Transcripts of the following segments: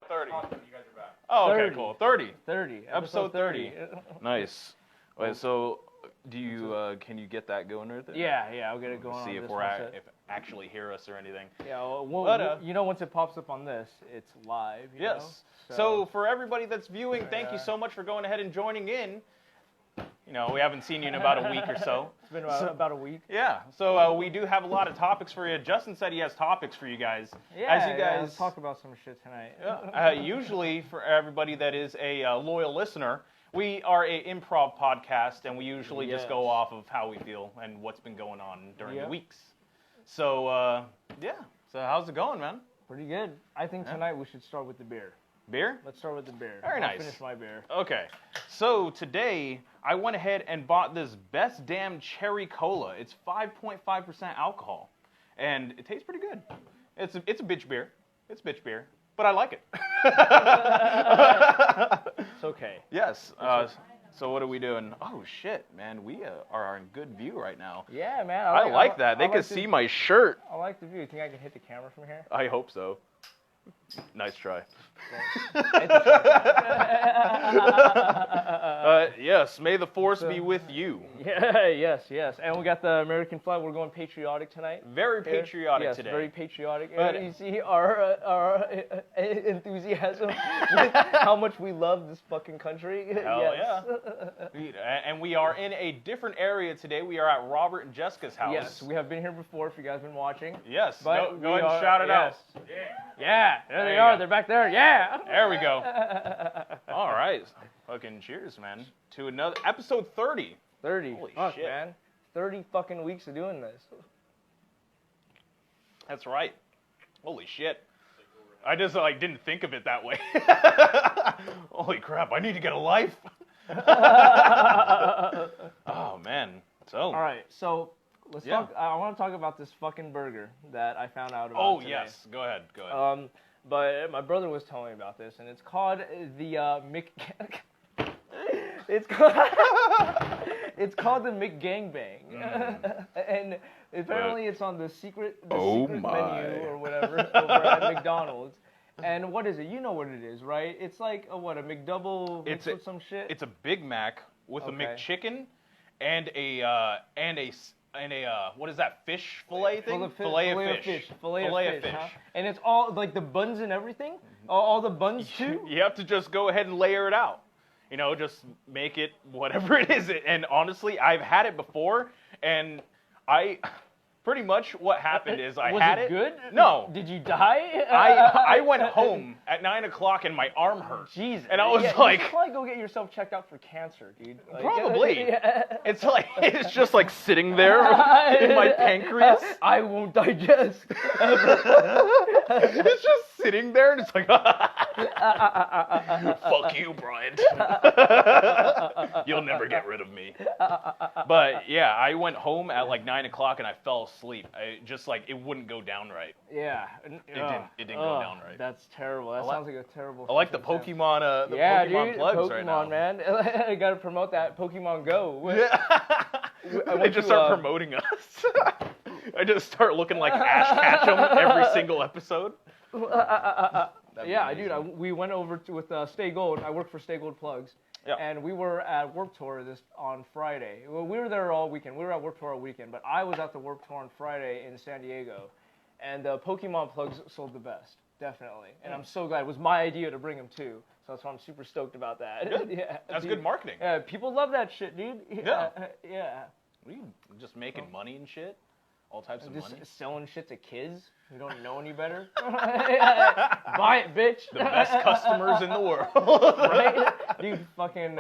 30. Oh, okay, 30. cool. 30. 30. Episode 30. Nice. Wait, so do you can you get that going right there? Yeah, I'll get it going. See on if this we're one set. if actually hear us or anything. Yeah, But, you know, once it pops up on this, it's live. You Yes. know? So for everybody that's viewing, thank you so much for going ahead and joining in. You know, we haven't seen you in about a week or so. It's been about a week. Yeah. So we do have a lot of topics for you. Justin said he has topics for you guys. Yeah, As you guys let's talk about some shit tonight. usually, for everybody that is a loyal listener, we are a improv podcast, and we usually just go off of how we feel and what's been going on during the weeks. So, yeah. So how's it going, man? Pretty good. I think tonight we should start with the beer. Beer? Let's start with the beer. Very nice. I'll finish my beer. Okay. So today, I went ahead and bought this Best Damn Cherry Cola. It's 5.5% alcohol, and it tastes pretty good. It's a bitch beer. It's bitch beer, but I like it. It's okay. Yes. So what are we doing? Oh shit, man, we are in good view right now. Yeah, man. I like that. They can see my shirt. I like the view. You think I can hit the camera from here? I hope so. Nice try. Yes, may the force be with you. Yeah, yes. And we got the American flag. We're going patriotic tonight. Very patriotic yes, today. Very patriotic. But, you see our enthusiasm with how much we love this fucking country. Hell yes. yeah. And we are in a different area today. We are at Robert and Jessica's house. Yes, we have been here before if you guys have been watching. Yes, But go ahead and shout it out. Yeah, there they you are. go. They're back there. Yeah. There we go. All right. Fucking cheers, man. To another episode 30. 30. Holy Fuck, shit. man. 30 fucking weeks of doing this. That's right. Holy shit. I just didn't think of it that way. Holy crap, I need to get a life. Oh man. So All right, so let's talk. I want to talk about this fucking burger that I found out about. Oh today. yes, go ahead. But my brother was telling me about this, and it's called the it's called the McGangbang, and apparently it's on the secret menu or whatever over at McDonald's. And what is it? You know what it is, right? It's like a McDouble mixed with some shit. It's a Big Mac with a McChicken and a what is that, fish fillet thing? Fillet of fish. Huh? And it's all like the buns and everything. All the buns too. You have to just go ahead and layer it out. You know, just make it whatever it is. And honestly, I've had it before, and pretty much what happened is I had it. Was it good? No. Did you die? I went home at 9 o'clock and my arm hurt. Jesus. And I was you like, should probably go get yourself checked out for cancer, dude. Like, probably. It's just like sitting there in my pancreas. I won't digest. It's just sitting there and it's like, fuck you, Bryant. You'll never get rid of me. But yeah, I went home at like 9 o'clock and I fell asleep. It wouldn't go down right. Yeah. It didn't go down right. That's terrible. That sounds like a terrible. I like the Pokemon, Pokemon plugs Pokemon, right now. Man. I gotta promote that Pokemon Go. Yeah. They just start promoting us. I just start looking like Ash Ketchum every single episode. Yeah, dude. We went over with Stay Gold. I work for Stay Gold Plugs. Yeah. And we were at Warped Tour on Friday. Well, we were there all weekend. We were at Warped Tour all weekend, but I was at the Warped Tour on Friday in San Diego. And Pokemon plugs sold the best, definitely. And I'm so glad. It was my idea to bring them too. So that's why I'm super stoked about that. Good. Yeah, That's dude. good marketing. Yeah, people love that shit, dude. Yeah. Yeah. What are you just making money and shit? All types of Just money? selling shit to kids who don't know any better. Buy it, bitch. The best customers in the world. Right? Dude, fucking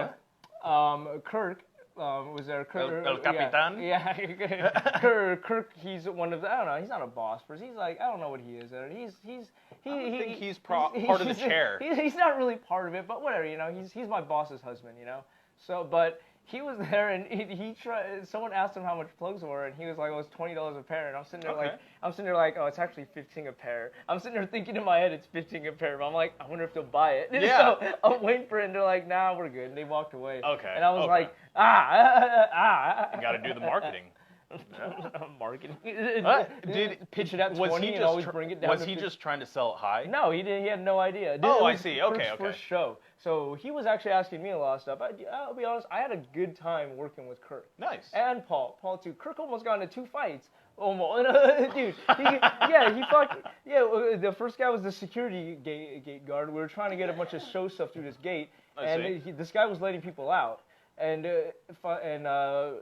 Kirk was there. Kirk, El Capitan? Yeah. Kirk, he's one of the, I don't know, he's not a boss, but he's like, I don't know what he is. I think he's part of the chair. He's not really part of it, but whatever, you know, he's my boss's husband, you know. So, but he was there, and he tried. Someone asked him how much plugs were, and he was like, "Oh, it's $20 a pair." And I'm sitting there like, "Oh, it's actually $15 a pair." I'm sitting there thinking in my head, "It's $15 a pair," but I'm like, "I wonder if they'll buy it." Yeah. So I'm waiting for it, and they're like, "Nah, we're good." And they walked away. Okay. And I was like, You got to do the marketing. Marketing. Did pitch it at 20 was he and just always bring it down. Was to he 50. just trying to sell it high? No, he didn't. He had no idea. Oh, It I was see. Kirk's Okay, okay. first show, so he was actually asking me a lot of stuff. I'll be honest. I had a good time working with Kirk. Nice. And Paul too. Kirk almost got into 2 fights. Almost, dude. He fucked. Yeah, the first guy was the security gate guard. We were trying to get a bunch of show stuff through this gate, and this guy was letting people out. And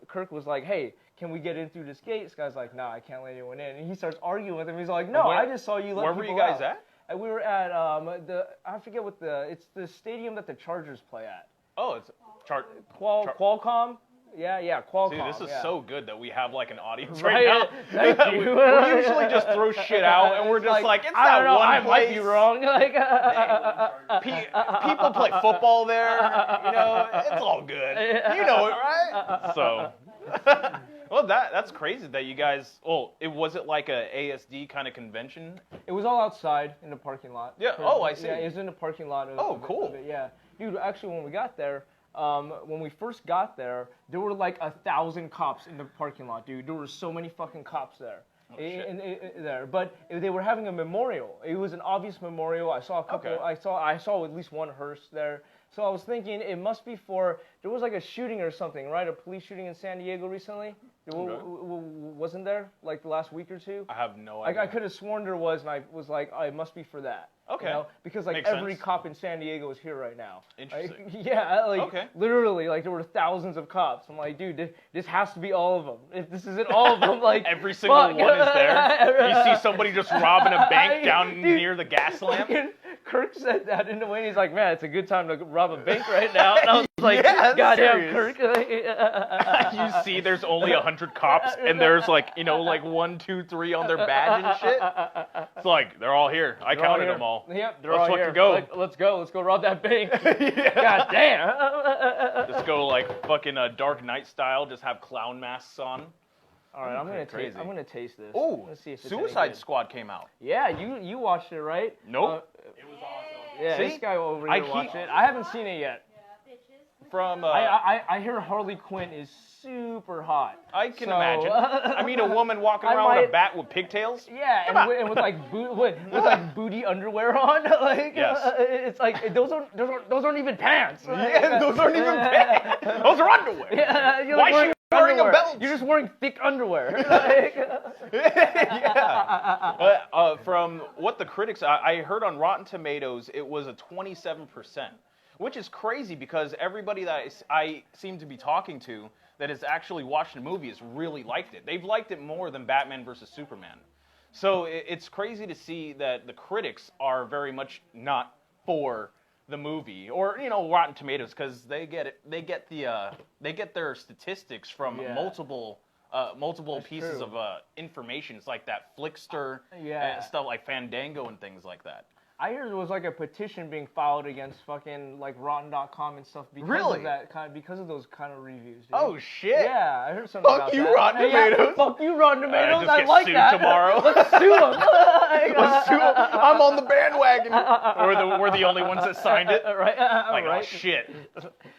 Kirk was like, "Hey, can we get in through this gate?" This guy's like, "Nah, I can't let anyone in." And he starts arguing with him. He's like, "No, I just saw you let people out." Where were you guys at? And we were at I forget what it's the stadium that the Chargers play at. Oh, it's Qualcomm. Yeah, Qualcomm. Dude, this is so good that we have like an audience Right, right now. thank you. We usually just throw shit out, and we're just like, it's I don't that know, one I place. might be wrong. Like, People play football there. You know, it's all good. You know it, right? So, well, that's crazy that you guys. Oh, was it like a ASD kind of convention? It was all outside in the parking lot. Yeah. Oh, I see. Yeah, it was in the parking lot. Cool. Yeah, dude. Actually, when we got there. When we first got there, there were like 1,000 cops in the parking lot, dude. There were so many fucking cops there. Oh, shit. There, but they were having a memorial. It was an obvious memorial. I saw a couple. Okay. I saw at least one hearse there. So I was thinking it must be for. There was like a shooting or something, right? A police shooting in San Diego recently. Wasn't there like the last week or two? I have no idea. I could have sworn there was, and I was like, oh, it must be for that. Okay. You know? Because like Makes every sense. cop in San Diego is here right now. Interesting. Yeah, like Okay. literally, like there were thousands of cops. I'm like, dude, this has to be all of them. If this isn't all of them, like every single fuck. one is there. You see somebody just robbing a bank down Dude, near the gas lamp. Kirk said that in a way. He's like, man, it's a good time to rob a bank right now. And I was like, Yeah, goddamn, serious. Kirk. You see, there's only 100 cops, and there's like, you know, like 1, 2, 3 on their badge and shit. It's like they're all here. I They're all counted here. them all. Yep, they're Let's all fucking here. go. Like, let's go rob that bank. Yeah. God damn. Let's go like fucking Dark Knight style. Just have clown masks on. All right, I'm Crazy. gonna taste this. Oh, Let's see if it's any Suicide good. Squad came out. Yeah, you watched it, right? Nope. It was awesome. Yeah, See? this guy over I here keep- watched it. I haven't seen it yet. From I hear Harley Quinn is super hot. I can So, imagine. I mean, a woman walking I around with a might- bat with pigtails. Yeah, Come on. and with like with like booty underwear on, like Yes. it's like those aren't even pants. Yeah, those aren't even pants. Those are underwear. Yeah, you're Why like is she wearing a underwear. belt? You're just wearing thick underwear. Like, Yeah. But from what the critics, I heard on Rotten Tomatoes, it was a 27%, which is crazy because everybody that I seem to be talking to that has actually watched the movie has really liked it. They've liked it more than Batman versus Superman. So it's crazy to see that the critics are very much not for the movie, or you know, Rotten Tomatoes, because they get it. They get their statistics from Yeah. multiple That's pieces true. of information. It's like that Flickster Yeah. and stuff like Fandango and things like that. I heard there was like a petition being filed against fucking like Rotten.com and stuff because Really? of that because of those kind of reviews. Dude. Oh shit! Yeah, I heard something Fuck about you, that. Rotten Yeah, Tomatoes. fuck you, Rotten Tomatoes. just I get like sued that. tomorrow. Let's sue them. Let's do it. I'm on the bandwagon. We're the only ones that signed it. Right. Like, right. oh shit,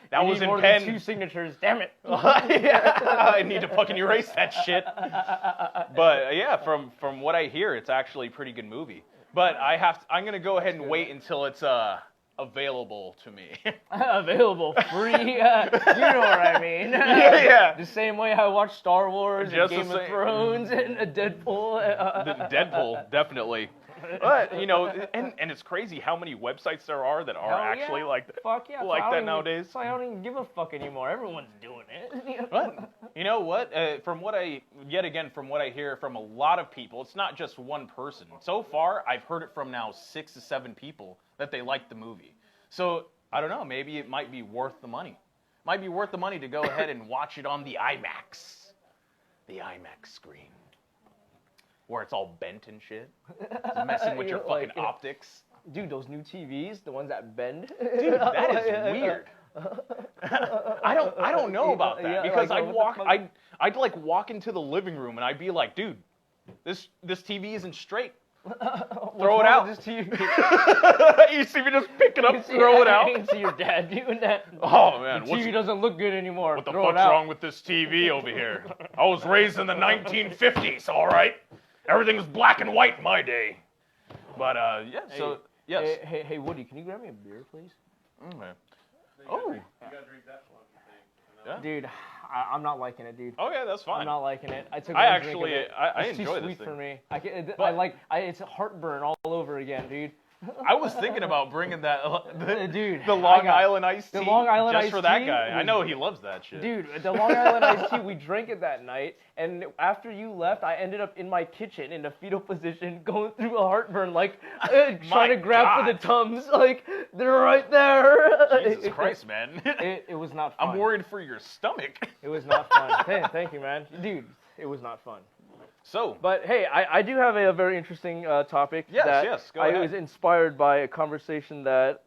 that You was need in more than pen. 2 signatures. Damn it. Yeah, I need to fucking erase that shit. But yeah, from what I hear, it's actually a pretty good movie. But I'm gonna go ahead and wait until it's available to me. Available free. You know what I mean. Yeah. The same way I watch Star Wars Just and the Game of same. Thrones and Deadpool. Deadpool, definitely. But you know, and it's crazy how many websites there are that are Hell actually yeah. like that. Fuck yeah. like I don't that even- nowadays. So I don't even give a fuck anymore. Everyone's doing it. But you know what? From what I hear from a lot of people, it's not just one person. So far, I've heard it from now 6 to 7 people that they like the movie. So I don't know. Maybe it might be worth the money. Might be worth the money to go ahead and watch it on the IMAX screen, where it's all bent and shit, it's messing with your You're fucking like- optics. Dude, those new TVs, the ones that bend. Dude, that is weird. I don't know about that Yeah, because like, I'd what the walk fuck? I'd like walk into the living room and I'd be like, dude, this TV isn't straight. Throw it out. This TV? You see me just pick it up, throw it out. I can see your dad doing that. Oh man, the TV doesn't look good anymore. What the Throw fuck's wrong with this TV over here? I was raised in the 1950s, all right? Everything was black and white in my day. But yeah, so yes. Hey, Woody, can you grab me a beer, please? Okay. Oh. You gotta drink that one, I think. Yeah. Dude, I'm not liking it, dude. Okay, that's fine. I'm not liking it. I took. I one drink of actually, it. I It's enjoy too this sweet thing. for me. I But- it's heartburn all over again, dude. I was thinking about bringing that, Dude, the I Long got- Island iced tea, the Long Island just iced for that tea guy. I was- know he loves that shit. Dude, the Long Island iced tea, we drank it that night, and after you left, I ended up in my kitchen in a fetal position, going through a heartburn, like trying to grab for the Tums, like they're right there. Jesus Christ, man. It was not fun. I'm worried for your stomach. It was not fun. Thank you, man. Dude, it was not fun. So, But hey, I do have a very interesting topic. Yes, that yes, go I ahead. was inspired by a conversation that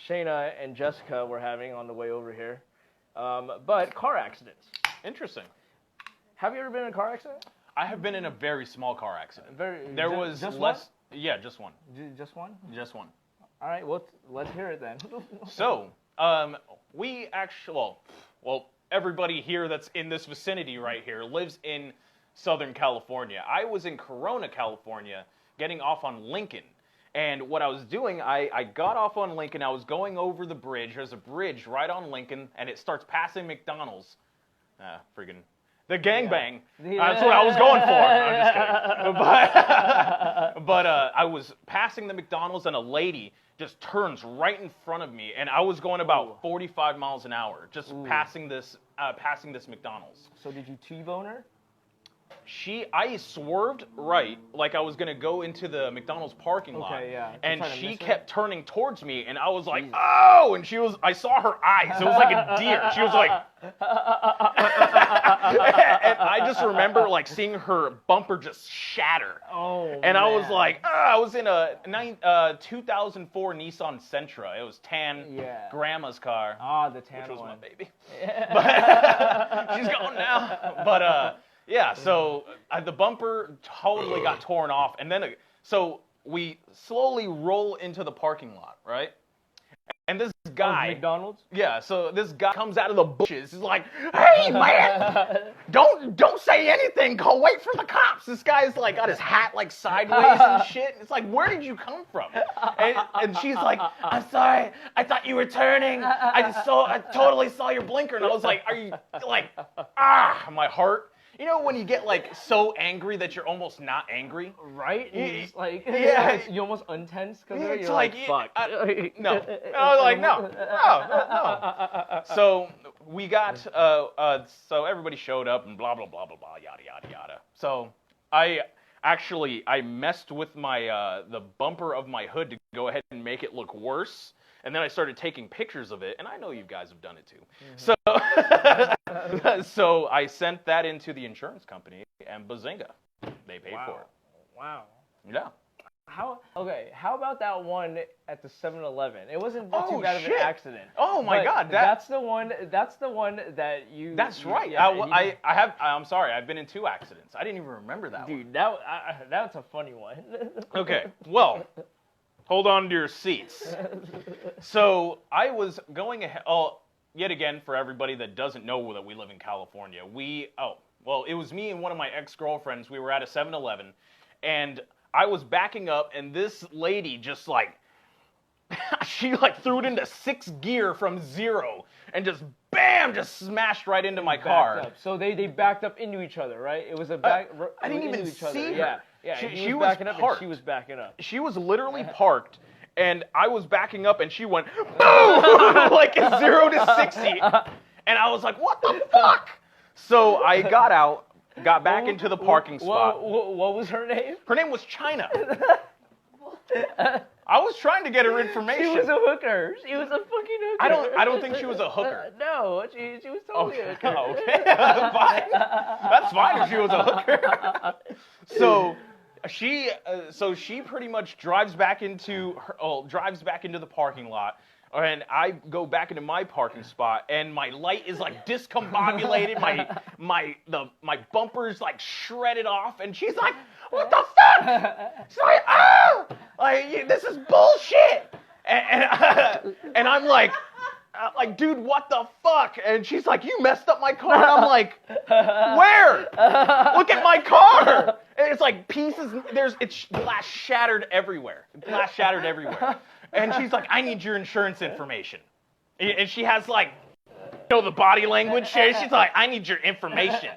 Shayna and Jessica were having on the way over here. But car accidents. interesting. Have you ever been in a car accident? I have been in a very small car accident. There was just less. Yeah, just one. Just one? Just one. All right, well, let's hear it then. So, we actually, well, everybody here that's in this vicinity right here lives in Southern California. I was in Corona, California, getting off on Lincoln. And what I was doing, I got off on Lincoln. I was going over the bridge. There's a bridge right on Lincoln, and it starts passing McDonald's. Friggin' the gangbang. That's what I was going for. I'm just kidding. But I was passing the McDonald's, and a lady just turns right in front of me, and I was going about 45 miles an hour, just passing this McDonald's. So did you T-bone her? I swerved right, like I was gonna go into the McDonald's parking lot. Okay, yeah. And Trying to she miss her? kept turning towards me, and I was like, oh! And I saw her eyes. It was like a deer. She was like, and I just remember like seeing her bumper just shatter. Oh, And I was man. like, I was in a 2004 Nissan Sentra. It was tan, Yeah. grandma's car, Ah, the tan which was one. my baby. But she's gone now. But yeah, so the bumper totally got torn off, and then so we slowly roll into the parking lot, right? And this guy, McDonald's? yeah, so this guy comes out of the bushes. He's like, "Hey, man, don't say anything. Go wait for the cops." This guy's like got his hat like sideways and shit. It's like, where did you come from? And she's like, "I'm sorry. I thought you were turning. I totally saw your blinker." And I was like, "Are you like, my heart." You know when you get like so angry that you're almost not angry? Right? Yeah, It's like, yeah. You almost untense because It's you're like, fuck. No. I was like, no. So we got, so everybody showed up and blah, blah, blah, blah, blah, yada, yada, yada. So I messed with my, the bumper of my hood to go ahead and make it look worse. And then I started taking pictures of it, and I know you guys have done it too. So, so I sent that into the insurance company, and bazinga, they paid for it. Wow. Yeah. How about that one at the 7-Eleven? It wasn't too Oh, bad of an shit. accident. Oh my but God, that's the one that you. That's right. Yeah, I'm sorry. I've been in 2 accidents. I didn't even remember that one. dude, that's a funny one. Okay. Well, hold on to your seats. So I was going ahead. Oh, yet again, for everybody that doesn't know that we live in California, it was me and one of my ex-girlfriends. We were at a 7-Eleven, and I was backing up, and this lady just like, she like threw it into 6th gear from 0, and just bam, just smashed right into my car. Backed up. So they backed up into each other, right? It was a back. I didn't into even each other. see her. Yeah, yeah. She was was backing up, and parked. she was backing up. She was literally parked, and I was backing up, and she went boom, like 0 to 60, and I was like, "What the fuck?" So I got out, got back into the parking spot. What was her name? Her name was China. I was trying to get her information. She was a hooker. She was a fucking hooker. I don't think she was a hooker. No, she was totally a hooker. Oh, okay. Fine. That's fine if she was a hooker. So she pretty much drives back into the parking lot, and I go back into my parking spot, and my light is like discombobulated. My bumper's like shredded off, and she's like, what the fuck? She's like, ah, like this is bullshit. And I'm like, dude, what the fuck? And she's like, you messed up my car. And I'm like, where? Look at my car. And it's like pieces. It's glass shattered everywhere. Glass shattered everywhere. And she's like, I need your insurance information. And she has like, the body language. She's like, I need your information,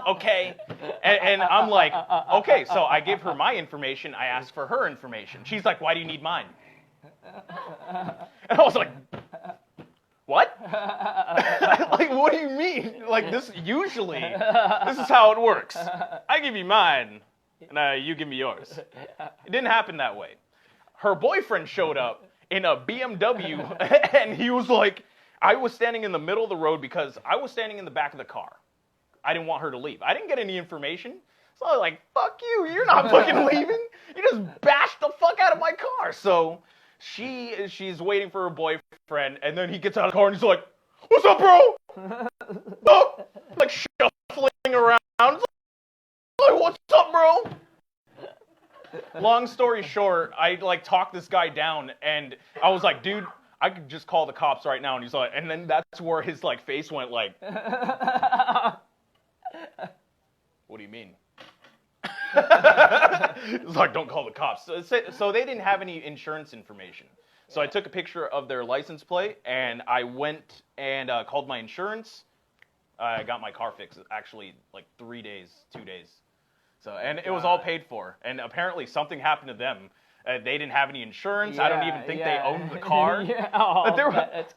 okay? And I'm like, okay. So I give her my information. I ask for her information. She's like, why do you need mine? And I was like, what? Like, what do you mean? Like, this is how it works. I give you mine, and you give me yours. It didn't happen that way. Her boyfriend showed up in a BMW, and he was like, I was standing in the middle of the road because I was standing in the back of the car. I didn't want her to leave. I didn't get any information. So I was like, fuck you, you're not fucking leaving. You just bashed the fuck out of my car. So she's waiting for her boyfriend, and then he gets out of the car and he's like, what's up, bro? Oh, like shuffling around. Like, what's up, bro? Long story short, I like talked this guy down, and I was like, dude, I could just call the cops right now. And he's like, and then that's where his like face went like, what do you mean? It's like, don't call the cops. So they didn't have any insurance information. So I took a picture of their license plate, and I went and called my insurance. I got my car fixed actually like 2 days. So, and it was all paid for. And apparently something happened to them. They didn't have any insurance. I don't even think they owned the car. But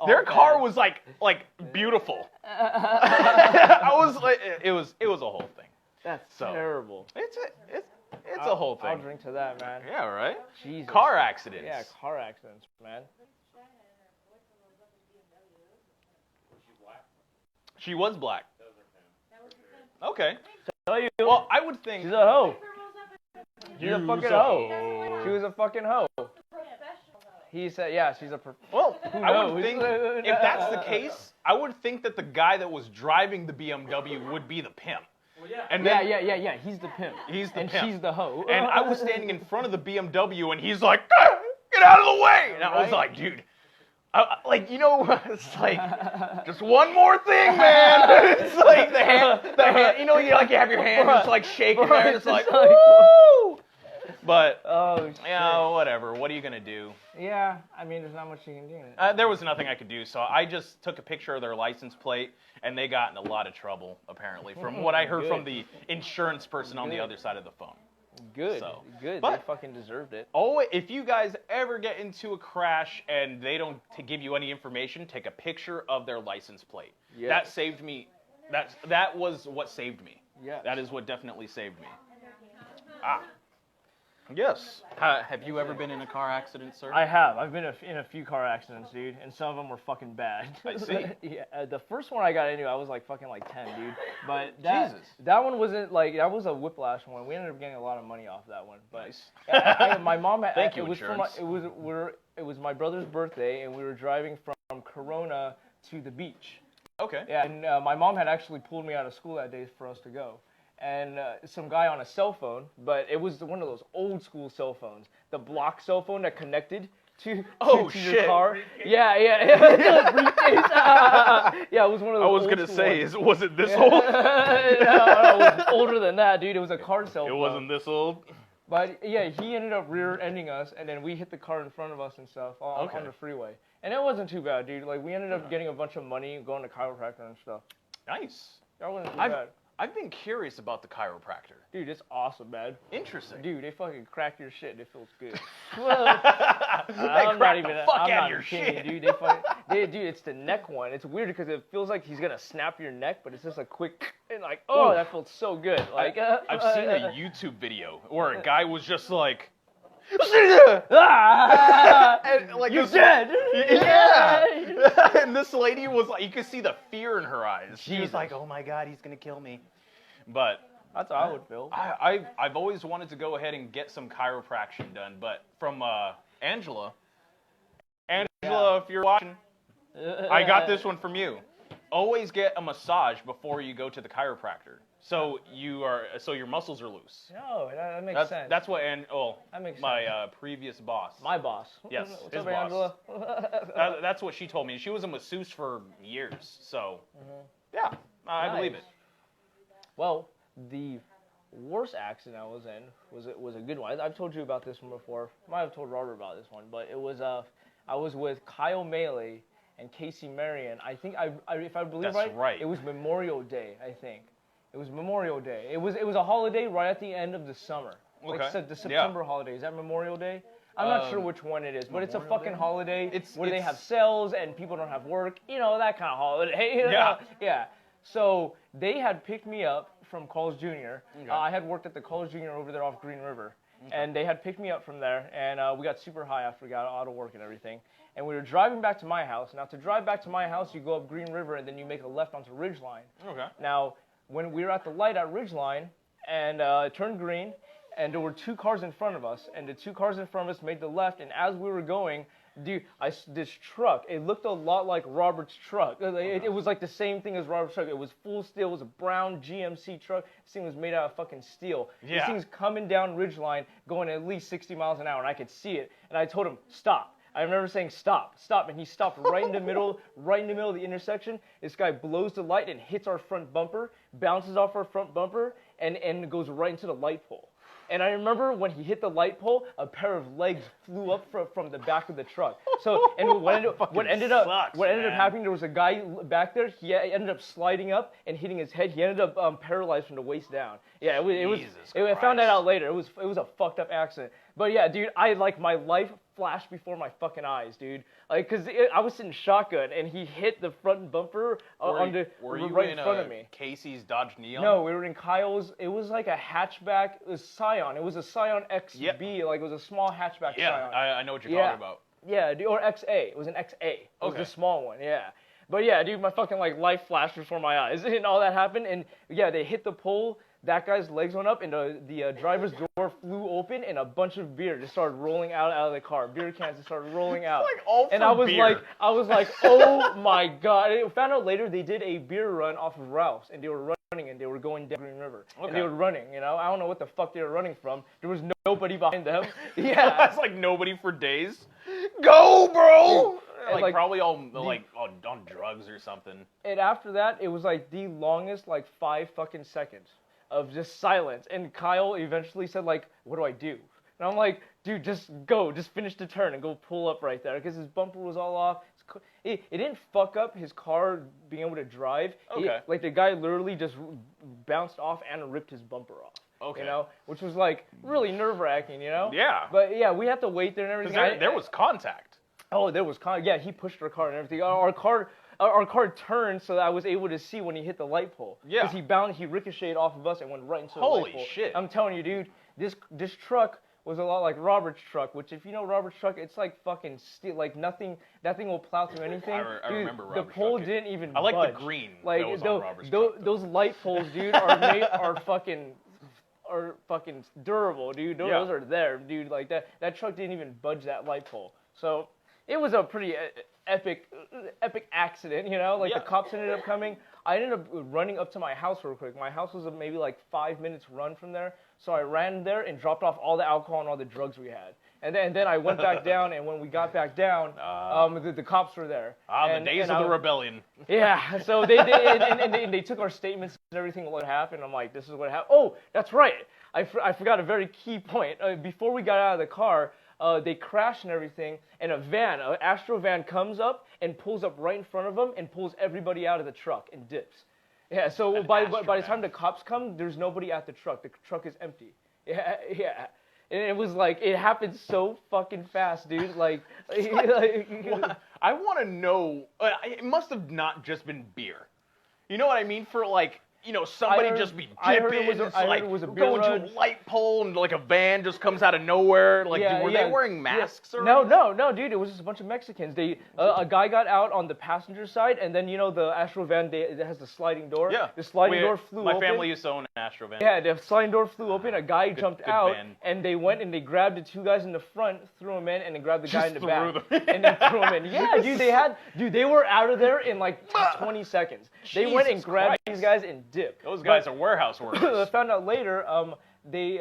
their car was like beautiful. I was like, it was a whole thing. That's terrible. It's a whole thing. I'll drink to that, man. Yeah, right? Jesus. Car accidents. Yeah, car accidents, man. She was black. Okay. Tell you. Well, I would think She's a hoe. She's a fucking hoe. She was a fucking hoe. He said, yeah, she's a Well, I would think, if that's the case, I would think that the guy that was driving the BMW would be the pimp. Well, yeah. And then, yeah. He's the pimp. He's the and pimp. she's the hoe. And I was standing in front of the BMW, and he's like, "Ah, get out of the way!" And I was like, dude, it's like, just one more thing, man. It's like the hand, you have your hand just like shaking there, and it's like, woo! But, whatever. What are you going to do? Yeah, I mean, there's not much you can do. There was nothing I could do, so I just took a picture of their license plate, and they got in a lot of trouble, apparently, from what I heard from the insurance person on the other side of the phone. Good, So, good. but- They fucking deserved it. Oh, if you guys ever get into a crash and they don't give you any information, take a picture of their license plate. Yes. That saved me. That was what saved me. Yeah. That is what definitely saved me. Yes. Have you ever been in a car accident, sir? I have. I've been in a few car accidents, dude, and some of them were fucking bad. I see. Yeah, the first one I got into, I was like fucking like 10, dude. But Jesus. that one wasn't like, that was a whiplash one. We ended up getting a lot of money off that one. But Nice. my mom had. Thank you, it was insurance. it was my brother's birthday, and we were driving from Corona to the beach. Okay. Yeah, and my mom had actually pulled me out of school that day for us to go. And some guy on a cell phone, but it was one of those old school cell phones, the block cell phone that connected to your shit. car. Yeah. Briefcase. Yeah, it was one of those. I was old gonna school say, ones. was it this old? No, it was older than that, dude. It was a car cell phone. It wasn't this old. But yeah, he ended up rear-ending us, and then we hit the car in front of us and stuff on the freeway. And it wasn't too bad, dude. Like, we ended up getting a bunch of money, going to chiropractor and stuff. Nice. That wasn't too bad. I've been curious about the chiropractor. Dude, it's awesome, man. Interesting. Dude, they fucking crack your shit. It feels good. I'm not even. Fuck I'm out not of your kidding, shit, dude. Dude, it's the neck one. It's weird because it feels like he's gonna snap your neck, but it's just a quick and like, oh, that felt so good. Like, I've seen a YouTube video where a guy was just like, and, like you dead? Yeah. And this lady was like, you could see the fear in her eyes. She was like, oh my god, he's gonna kill me. But that's how I would feel. I've always wanted to go ahead and get some chiropraction done, but from Angela, if you're watching, I got this one from you. always get a massage before you go to the chiropractor. So your muscles are loose. No, that makes sense. That's what that makes my previous boss. My boss. Yes, What's his up, boss. Angela? That's what she told me. She was a masseuse for years. So yeah, I believe it. Well, the worst accident I was in was a good one. I've told you about this one before. Might have told Robert about this one, but it was I was with Kyle Melee and Casey Marion. I think if I believe That's right. it was Memorial Day. I think it was Memorial Day. It was a holiday right at the end of the summer. Okay. Like the September holiday. Is that Memorial Day? I'm not sure which one it is, but it's a fucking holiday where they have sales and people don't have work. You know, that kind of holiday. You know? Yeah. Yeah. So they had picked me up from Carl's Jr. Okay. I had worked at the Carl's Jr. over there off Green River. And they had picked me up from there, and we got super high after we got out of work and everything. And we were driving back to my house. Now, to drive back to my house, you go up Green River, and then you make a left onto Ridgeline. Okay. Now, when we were at the light at Ridgeline, and it turned green, and there were two cars in front of us, and the two cars in front of us made the left, and as we were going, dude, this truck, it looked a lot like Robert's truck. It was like the same thing as Robert's truck. It was full steel. It was a brown GMC truck. This thing was made out of fucking steel. Yeah. This thing's coming down Ridgeline, going at least 60 miles an hour, and I could see it. And I told him, stop. I remember saying, stop, and he stopped right in the middle of the intersection. This guy blows the light and hits our front bumper, bounces off our front bumper, and goes right into the light pole. And I remember when he hit the light pole, a pair of legs flew up from the back of the truck. So, and what ended up happening, there was a guy back there. He ended up sliding up and hitting his head. He ended up paralyzed from the waist down. Yeah, I found that out later. It was a fucked up accident. But yeah, dude, my life flashed before my fucking eyes, dude. Like, cause I was sitting shotgun and he hit the front bumper right in front of me. Casey's Dodge Neon? No, we were in Kyle's. It was like a hatchback. It was Scion. It was a Scion XB. Yep. Like it was a small hatchback Yeah, Scion. I know what you're talking about. Yeah, or XA. It was an XA. It was Okay. the small one. Yeah. But yeah, dude, my fucking life flashed before my eyes, and all that happened. And yeah, they hit the pole. That guy's legs went up, and the driver's door flew open, and a bunch of beer just started rolling out of the car. Beer cans just started rolling out. Like all for and I was beer. like, oh my god! I found out later they did a beer run off of Ralph's, and they were running, and they were going down Green River, and they were running. You know, I don't know what the fuck they were running from. There was nobody behind them. Yeah, That's like nobody for days. Go, bro! Like probably all on drugs or something. And after that, it was like the longest 5 fucking seconds of just silence. And Kyle eventually said what do I do? And I'm like, dude, just go, just finish the turn and go pull up right there, because his bumper was all off. It didn't fuck up his car being able to drive. Okay. The guy literally just bounced off and ripped his bumper off. Okay. You know, which was really nerve-wracking, you know? Yeah. But yeah, we had to wait there and everything. There was contact. Oh, there was yeah, he pushed our car and everything. Our car turned so that I was able to see when he hit the light pole. Yeah. Because he ricocheted off of us and went right into the light pole. Holy shit. I'm telling you, dude, this truck was a lot like Robert's truck, which if you know Robert's truck, it's like fucking steel. Like nothing, that thing will plow through anything. I Dude, remember the Robert's pole truck. didn't even I like budge. the green Like that was on Robert's truck, though. those light poles, dude, are fucking durable, dude. Those are there, dude. Like that truck didn't even budge that light pole. So it was a pretty epic accident, you know. The cops ended up coming. I ended up running up to my house real quick. My house was maybe 5 minutes run from there. So I ran there and dropped off all the alcohol and all the drugs we had. And then I went back down, and when we got back down, the cops were there. The days of the rebellion. Yeah, so they and they took our statements and everything, what happened. I'm like, this is what happened. Oh, that's right. I forgot a very key point. Before we got out of the car, they crashed and everything, and an Astro van comes up and pulls up right in front of them and pulls everybody out of the truck and dips. Yeah, so by the time the cops come, there's nobody at the truck. The truck is empty. Yeah. And it was it happened so fucking fast, dude. I want to know. It must have not just been beer. You know what I mean? For somebody heard- just be I heard it dipping, was a- I heard it was a beer going to run. a light pole and like a van just comes out of nowhere. Like, were they wearing masks or No, dude. It was just a bunch of Mexicans. A guy got out on the passenger side, and then the Astro van that has the sliding door. Yeah. The sliding door flew My open. family used to own an Astro van. Yeah, the sliding door flew open. A guy jumped good out, van. and they went and they grabbed the two guys in the front, threw them in, and then grabbed the guy in the Just back, threw them in. and then threw him in. Yeah, dude, they were out of there in like 20 seconds. They went and Jesus grabbed Christ. these guys and dipped. Those guys are warehouse I workers. found out later, they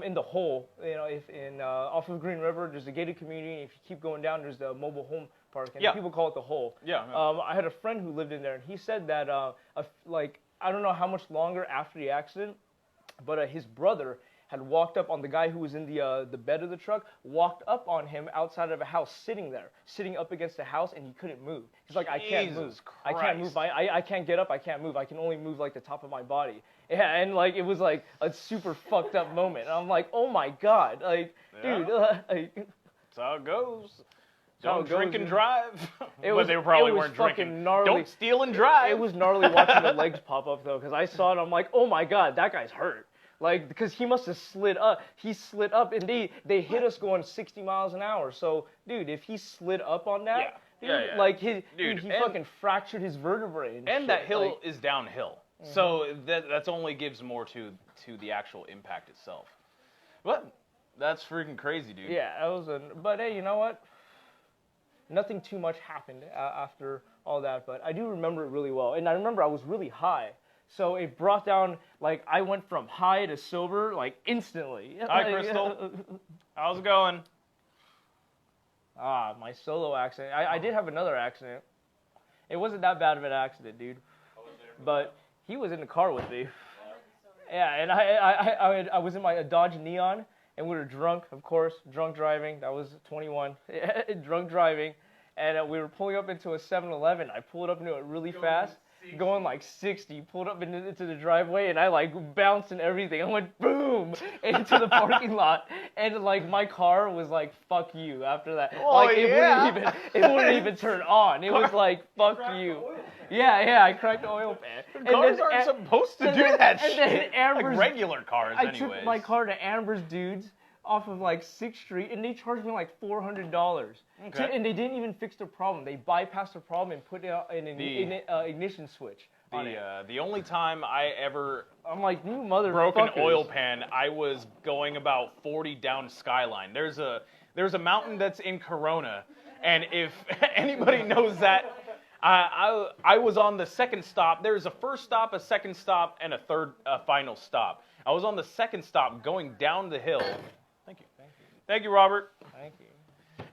in the hole, if in off of Green River, there's a gated community. And if you keep going down, there's the mobile home park, and Yeah. people call it the hole. Yeah. I had a friend who lived in there, and he said that I don't know how much longer after the accident, but his brother had walked up on the guy who was in the bed of the truck, walked up on him outside of a house, sitting up against the house, and he couldn't move. He's like, I can't move. Jesus I can't move. I can't get up. I can't move. I can only move like the top of my body. Yeah, and like it was like a super fucked up moment. And I'm like, oh my god, like, Yeah. dude, That's how it goes. how Don't it drink goes, and dude. drive. It But was- they probably it was weren't fucking drinking. gnarly. Don't steal and drive. It was gnarly watching the legs pop up though, because I saw it. I'm like, oh my god, that guy's hurt. Like, because he must have slid up. He slid up, and they hit us going 60 miles an hour. So, dude, if he slid up on that, Yeah. dude, Yeah. like Dude, he and- fucking fractured his vertebrae. And And shit. that hill Like, is downhill, so that's only gives more to the actual impact itself. But that's freaking crazy, dude. yeah, that was But hey, you know what? Nothing too much happened after all that, but I do remember it really well. And I remember I was really high. So it brought down, like, I went from high to sober, like, instantly. Hi, Crystal. How's it going? My solo accident. I did have another accident. It wasn't that bad of an accident, dude. But he was in the car with me. Yeah, and I was in my Dodge Neon, and we were drunk, of course, drunk driving. That was 21. Drunk driving. And we were pulling up into a 7-Eleven. I pulled up into it really fast, going like 60, pulled up into the driveway, and I like bounced and everything. I went boom into the parking lot, and like my car was like, fuck you after that. Oh, Like yeah. it wouldn't even turn on. It was like, fuck you. Yeah, I cracked the oil pan. Cars aren't supposed to do that and then shit. Amber's- Like regular cars, I anyways. took my car to Amber's dudes off of like 6th Street, and they charged me like $400. Okay. And they didn't even fix the problem. They bypassed the problem and put an ignition switch on it. The only time I ever I'm like, you motherfuckers. broke an oil pan, I was going about 40 down Skyline. There's a mountain that's in Corona, and if anybody knows that, I was on the second stop. There's a first stop, a second stop, and a final stop. I was on the second stop going down the hill. Thank you, Robert. Thank you.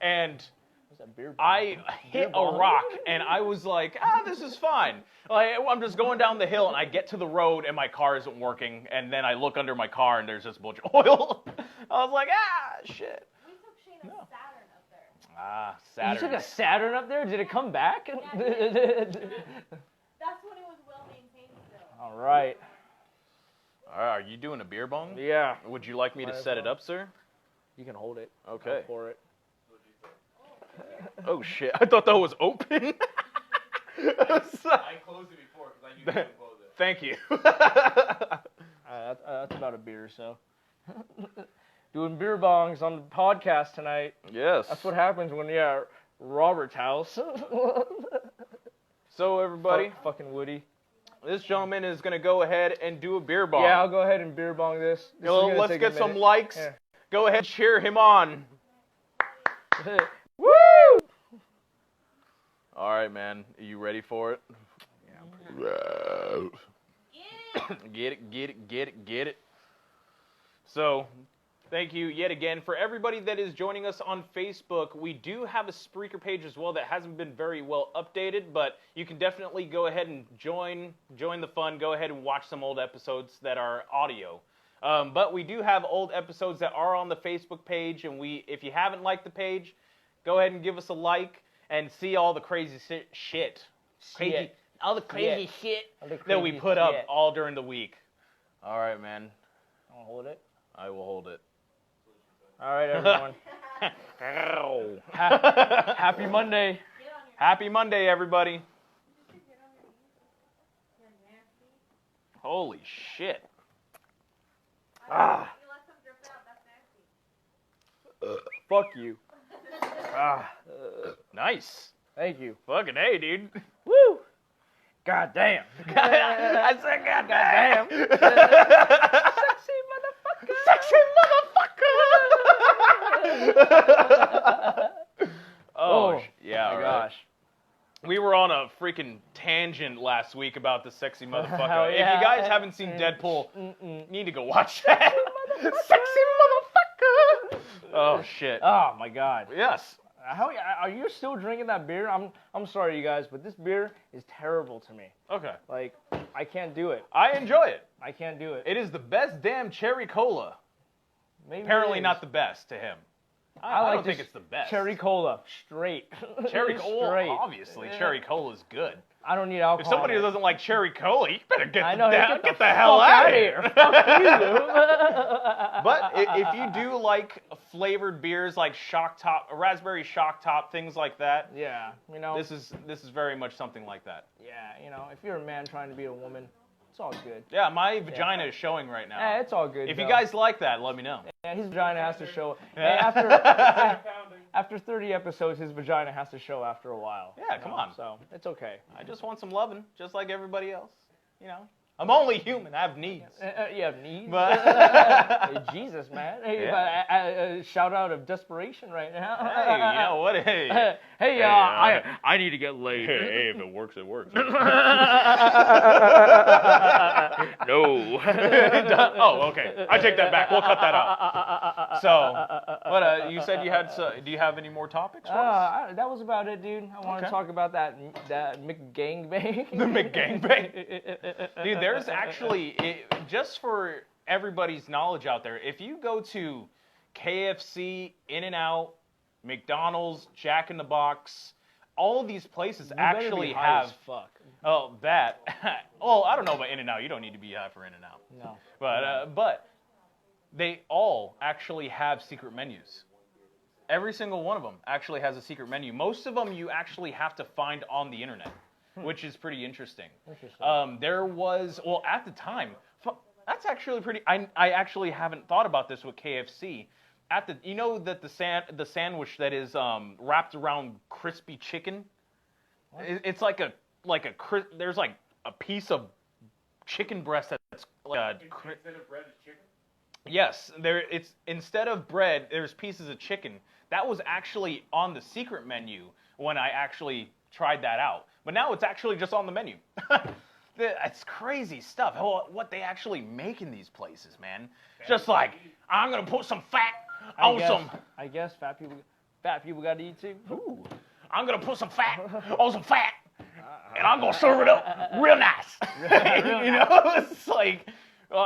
And What's that beer bong? I hit a bong. rock, and I was like, this is fine. Like, I'm just going down the hill, and I get to the road, and my car isn't working, and then I look under my car, and there's just a bunch of oil. I was like, shit. We took Shane a Saturn up there. Saturn. You took a Saturn up there? Did it come back? That's when it was well maintained still. All right. Are you doing a beer bong? Yeah. Would you like me to set it up, sir? You can hold it. Okay. I'll pour it. Oh, shit. I thought that was open. I closed it before because I knew you couldn't close it. Thank you. That's about a beer, so. Doing beer bongs on the podcast tonight. Yes. That's what happens when you're at Robert's house. So, everybody, Fucking Woody. this gentleman is going to go ahead and do a beer bong. Yeah, I'll go ahead and beer bong this. This is gonna Let's take a get some minute. likes. Yeah. Go ahead, cheer him on. Woo! All right, man. Are you ready for it? Yeah. Get it. So, thank you yet again for everybody that is joining us on Facebook. We do have a Spreaker page as well that hasn't been very well updated, but you can definitely go ahead and join the fun. Go ahead and watch some old episodes that are audio. But we do have old episodes that are on the Facebook page, and if you haven't liked the page, go ahead and give us a like and see all the crazy shit. All the crazy shit that we put up all during the week. All right, man. I'll hold it. I will hold it. All right, everyone. Happy Monday. Get on your Happy Monday, everybody. get on your knees. You're nasty. Holy shit. You let some drip out, that's nasty. Fuck you. Nice. Thank you. Fucking hey, dude. Woo! God damn. I said goddamn. Sexy motherfucker. Sexy motherfucker. Oh, yeah, my right. gosh. We were on a freaking tangent last week about the sexy motherfucker. Hell If yeah. you guys haven't seen Deadpool, you need to go watch that. Sexy motherfucker. Oh shit. Oh my god. Yes. How are you still drinking that beer? I'm sorry, you guys, but this beer is terrible to me. Okay. Like, I can't do it. I enjoy it. I can't do it. It is the best damn cherry cola. Maybe Apparently it is. not the best to him. I I like don't think this it's the best. Cherry cola, straight. Cherry cola, Straight. obviously. Yeah. Cherry cola is good. I don't need alcohol. If somebody in it. doesn't like cherry cola, you better get, I know, get the hell fuck out outta of here. Fuck you. But if you do like flavored beers like shock top, raspberry shock top, things like that, Yeah, you know. this is very much something like that. Yeah, you know, if you're a man trying to be a woman, it's all good. Yeah, my vagina is showing right now. Yeah, it's all good. If though. you guys like that, let me know. Yeah, his vagina has to show. Yeah. After 30 episodes, his vagina has to show after a while. Yeah, you come know, on. So it's okay. I just want some loving, just like everybody else. You know, I'm only human. I have needs. You have needs. But Hey, Jesus, man. Hey, Yeah. shout out of desperation right now. hey, you know what? Hey. Hey, I need to get laid. Hey, if it works, it works. No. Oh, okay. I take that back. We'll cut that out. So, but you said you had. Do you have any more topics? For us? That was about it, dude. I want to Okay. talk about that McGangbang. The McGangbang. Dude, there's actually, just for everybody's knowledge out there, if you go to KFC, In-N-Out, McDonald's, Jack in the Box, all of these places You better actually be high as have. fuck. Oh, that. Well, I don't know about In-N-Out. You don't need to be high for In-N-Out. No. But they all actually have secret menus. Every single one of them actually has a secret menu. Most of them you actually have to find on the internet, which is pretty interesting. There was, well, at the time, that's actually pretty. I actually haven't thought about this with KFC. You know that the sandwich that is wrapped around crispy chicken. It's like there's like a piece of chicken breast that's like Instead of bread, it's chicken? Yes, it's instead of bread, there's pieces of chicken. That was actually on the secret menu when I actually tried that out. But now it's actually just on the menu. It's crazy stuff. What they actually make in these places, man. Just like, I'm going to put some fat on some... I guess fat people got to eat too. Ooh, I'm going to put some fat on some fat, and I'm going to serve it up real nice. You know, it's like...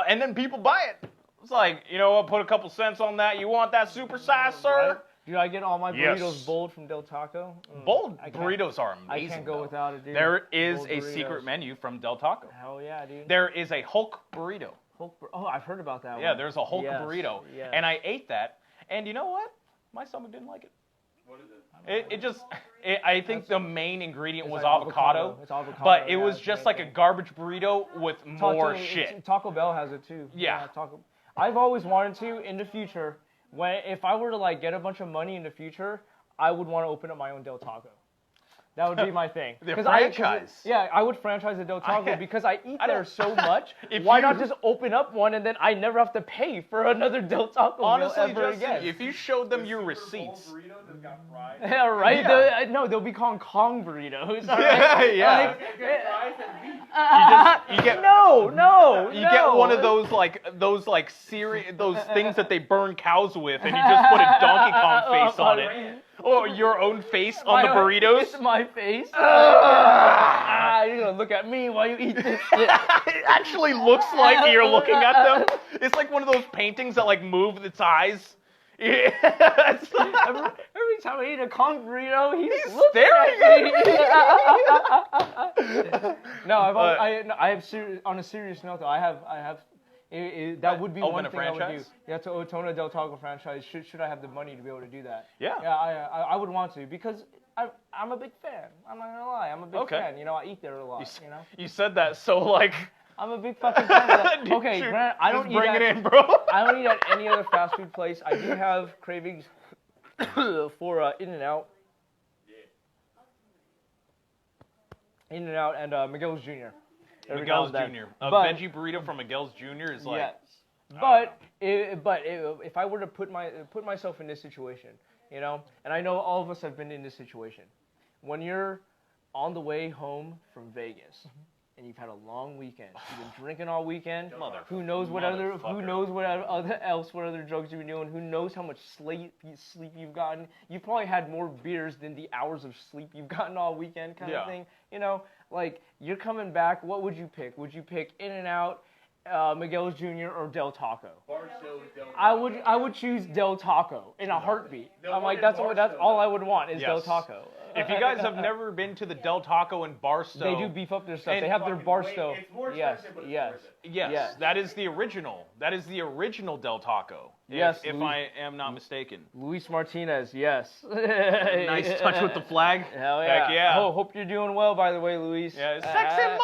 and then people buy it. It's like, you know what, put a couple cents on that. You want that super size, sir? Right? Dude, I get all my Yes. burritos bowled from Del Taco. Bold I can't- burritos are amazing. I can't go though. without it, dude. There is Bold a burritos. secret menu from Del Taco. Hell yeah, dude. There is a Hulk burrito. Oh, I've heard about that one. Yeah, there's a Hulk Yes, burrito. yes. And I ate that, and you know what? My stomach didn't like it. What is it? I think the main ingredient It's was like avocado. It's avocado. But it yeah, was it's just the like main a thing. garbage burrito with more shit. Taco Bell has it too. Yeah. I've always wanted to in the future. If I were to like get a bunch of money in the future, I would want to open up my own Del Taco. That would be my thing. The 'Cause franchise. I would franchise the Del Taco because I eat there don't- so much. If Why you- not just open up one and then I never have to pay for another Del Taco Honestly, meal ever Justin, again? if you showed them The your super receipts. bowl burrito that's got fries. Yeah, right? Yeah. They'll be called Kong burritos. all Yeah, right? yeah. Like, Fries and beef. You get no. You get one of those those things that they burn cows with, and you just put a Donkey Kong face on it, or your own face on the burritos. It's my face. You're gonna look at me while you eat this shit. It actually looks like you're looking at them. It's like one of those paintings that like move its eyes. Yeah. Every time I eat a Kong burrito, he's looking staring at me. No, But- I have on a serious note though. I have. That would be Open one a thing I would do. franchise? Yeah, to open a Del Taco franchise. Should I have the money to be able to do that? Yeah. Yeah, I would want to because I'm a big fan. I'm not gonna lie. I'm a big Okay. fan. You know, I eat there a lot. You know. You said that so like I'm a big fucking fan of that. Dude, Okay, granted, I don't just eat bring at, it in, bro. I don't eat at any other fast food place. I do have cravings for In-N-Out. In-N-Out and Miguel's Jr. Every now Miguel's and then. Jr. A But- veggie burrito from Miguel's Jr. is like. Yes. I don't But if I were to put myself in this situation, you know, and I know all of us have been in this situation, when you're on the way home from Vegas and you've had a long weekend, you've been drinking all weekend, who knows what other drugs you've been doing, who knows how much sleep you've gotten. You probably had more beers than the hours of sleep you've gotten all weekend, kind of thing. You know, like you're coming back. What would you pick? Would you pick In-N-Out, Miguel's Jr. or Del Taco? I would choose Del Taco in a heartbeat. I'm like, that's all I would want is Del Taco. If you guys have never been to the Del Taco in Barstow, they do beef up their stuff. And They have their Barstow. It's more Yes, expensive, but it's yes. worth it. yes, Yes. that is the original. That is the original Del Taco. Yes, if Luis- I am not mistaken. Luis Martinez, yes. Nice touch with the flag. Hell yeah. Heck yeah. Hope you're doing well, by the way, Luis. Yeah, Sexy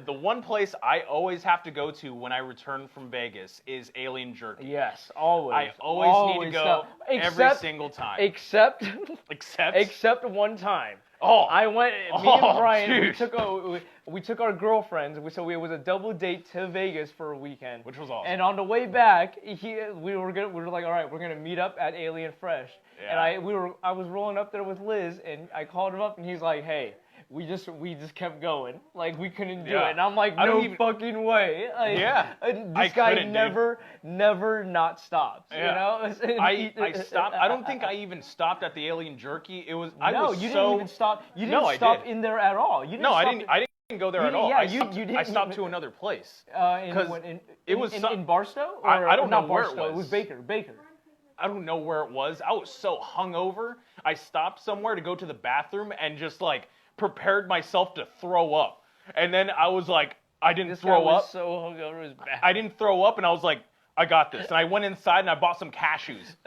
the one place I always have to go to when I return from Vegas is Alien Jerky. Yes, always. I always need to go every single time. Except Except one time. oh, I went. Me Oh, and Brian. dude. We took our girlfriends. So it was a double date to Vegas for a weekend. which was awesome. And on the way back, we were like, all right, we're gonna meet up at Alien Fresh. Yeah. And I was rolling up there with Liz, and I called him up, and he's like, hey. We just kept going, like we couldn't do Yeah. it, and I'm like, I don't no even- fucking way. Like, Yeah. I this guy couldn't, dude. never not stops. Yeah. You know, I stopped. I don't think I even stopped at the Alien Jerky. It was. I no, was you so, didn't even stop. You No, didn't I stop did. in there at all. You didn't No, I stop didn't. I didn't go there You at didn't- all. yeah, I you stopped, didn't I stopped even- to another place. in 'Cause it was in Barstow? I Or, don't know not where it Barstow, was. Baker. I don't know where it was. I was so hungover. I stopped somewhere to go to the bathroom and just like prepared myself to throw up. And then I was like, I didn't This throw guy was up. so hungover, it was bad. I didn't throw up, and I was like, I got this. And I went inside and I bought some cashews.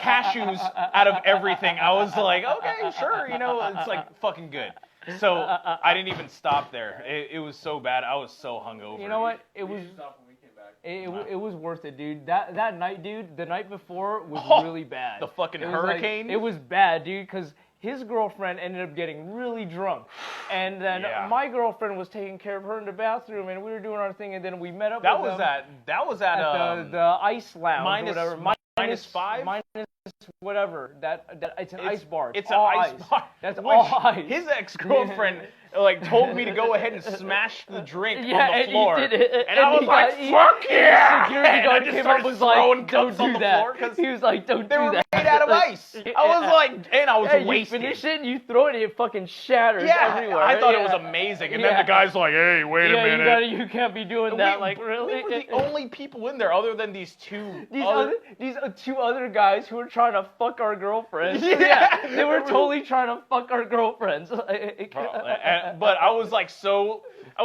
Cashews out of everything. I was like, okay, sure, you know, it's like fucking good. So I didn't even stop there. It was so bad. I was so hungover. You know what? It was. We stopped when we came back. It was worth it, dude. That night, dude, the night before was Oh, really bad. the fucking It was like- hurricane? it was bad, dude, because his girlfriend ended up getting really drunk. And then Yeah. my girlfriend was taking care of her in the bathroom, and we were doing our thing, and then we met up That with was them that was at the ice lounge minus- or whatever. minus 5? Minus whatever. That it's an ice bar. It's all an ice bar. That's Which all ice. His ex-girlfriend like told me to go ahead and smash the drink Yeah, on the and he floor. did it. And I was he like, got- he- fuck yeah! Security And I guard just came started up was throwing like, don't cups on do the that. floor 'cause He was like, don't they do were that. made out of ice. I was like, and I was Hey, you wasted. finish it, and you throw it, and it fucking shatters Yeah, everywhere. I thought it was Yeah. amazing. And Yeah. then the guy's like, hey, wait a Yeah, minute. you can't be doing And that. we, Like, really? we were the only people in there other than these two These two other guys who were trying to fuck our girlfriends. Yeah. They were totally trying to fuck our girlfriends. But I was like I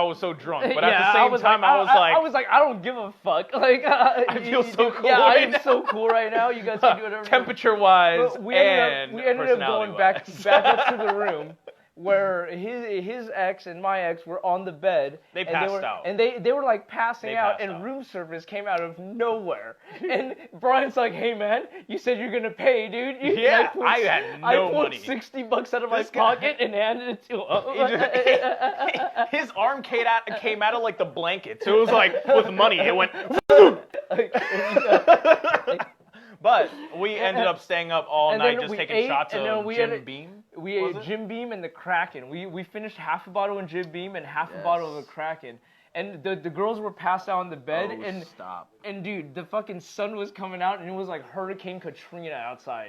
was so drunk. But at Yeah, the same time, I was like, I don't give a fuck. Like, I feel so cool Yeah, right I'm now. so cool right now. You guys can do whatever. temperature-wise But we and ended up going back personality-wise. up to the room where his ex and my ex were on the bed. They and passed were, out. And they were like passing They out, passed and out. room service came out of nowhere. And Brian's like, "Hey man, you said you're gonna pay, dude." And Yeah, pulled- I had no I pulled money. $60 out of my This guy- pocket and handed it to him. His arm came out of like the blanket. So it was like with money. It went. But we ended up staying up all And night then just we taking ate, shots and then of we Jim ended- Beam. We Was ate it? Jim Beam and the Kraken. We finished half a bottle of Jim Beam and half a bottle of the Kraken. And the girls were passed out on the bed, and stop. and dude, the fucking sun was coming out, and it was like Hurricane Katrina outside.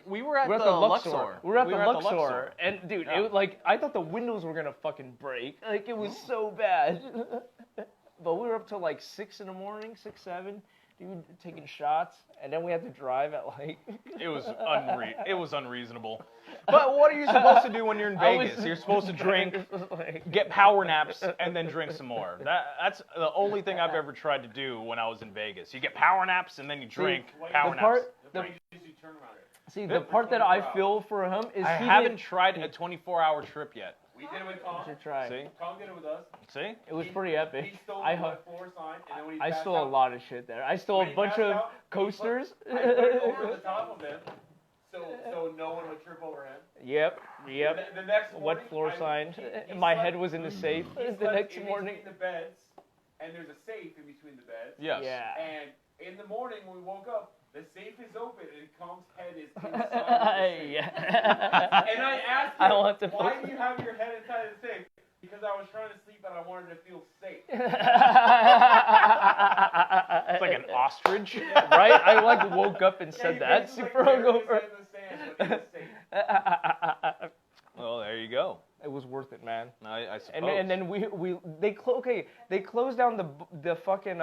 We were at We're the at the Luxor. We were at the Luxor. Luxor, and dude, Yeah. it was like I thought the windows were gonna fucking break. Like it was so bad. But we were up till like 6 in the morning, 6, 7, dude, taking shots, and then we had to drive at like. It was It was unreasonable. But what are you supposed to do when you're in I was- Vegas? You're supposed to drink, like, get power naps, and then drink some more. That's the only thing I've ever tried to do when I was in Vegas. You get power naps and then you drink power the naps. part. The place you turn around it. See, the part that I feel for him is I he haven't tried a 24-hour trip yet. We did it with Tom. should try. See? Tom did it with us. See? It was pretty epic. He stole I the hu- wet floor sign, and then when he I passed stole a out, lot of shit there. I stole when a he bunch passed of out, coasters. I put it over the top of him, so no one would trip over him. Yep. The next morning, Wet floor sign. he My slept- head was in the safe he the slept next in morning. between the beds, and there's a safe in between the beds. Yes. Yeah. And in the morning when we woke up, the safe is open and Tom's head is inside of the safe. Yeah. And I asked I him, want to why post do you have your head inside the safe? Because I was trying to sleep and I wanted to feel safe. It's like an ostrich. Right? I like woke up and Yeah, said he that. basically Super buried his hungover. head in the sand, but he was safe. Well, there you go. It was worth it, man. I suppose. And then they closed down the fucking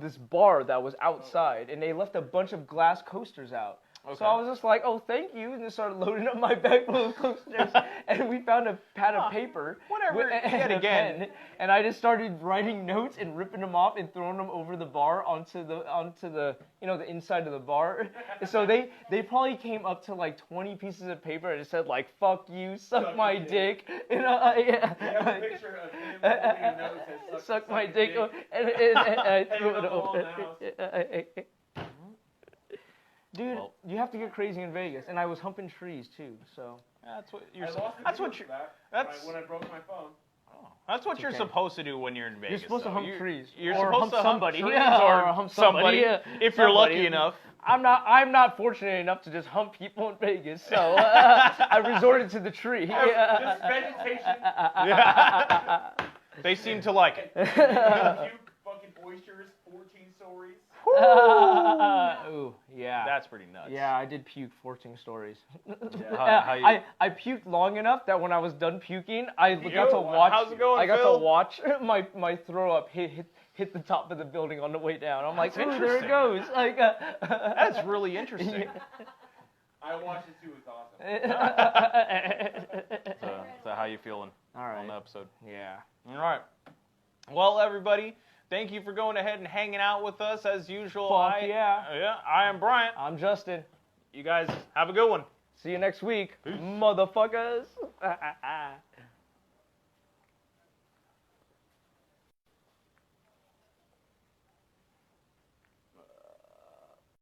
this bar that was outside, and they left a bunch of glass coasters out. Okay. So I was just like, oh, thank you, and just started loading up my bag full of coasters, and we found a pad of paper. Whatever, and yet a again. pen, and I just started writing notes and ripping them off and throwing them over the bar onto the the inside of the bar. So they probably came up to like 20 pieces of paper and it said like, fuck you, suck my dick. We have a picture of him holding a note that says, Suck my his dick, and I threw Hanging it on the wall in over. the Dude, Well- you have to get crazy in Vegas, and I was humping trees too. So That's what I you're. lost the That's video what for you're. that That's when I broke my phone. that's what you're okay. supposed to do when you're in Vegas. you're supposed to though. hump You're- trees, You're or supposed hump to somebody, hump trees yeah, or hump somebody, yeah. if you're Somebody. lucky enough. I'm not fortunate enough to just hump people in Vegas, so I resorted to the tree. Just vegetation. Yeah. They seem to like it. Cute fucking oysters, 14 stories. Ooh, yeah. That's pretty nuts. Yeah, I did puke 14 stories. How you- I puked long enough that when I was done puking, I got to Yo, watch. how's it going, I got Phil? to watch my throw up hit the top of the building on the way down. I'm like, That's ooh, there it interesting. goes. Like, That's really interesting. I watched it too. It's awesome. So how you feeling All on the right. episode? Yeah. All right. Well, everybody, thank you for going ahead and hanging out with us as usual. Fuck yeah. Yeah, I am Bryant. I'm Justin. You guys have a good one. See you next week, motherfuckers.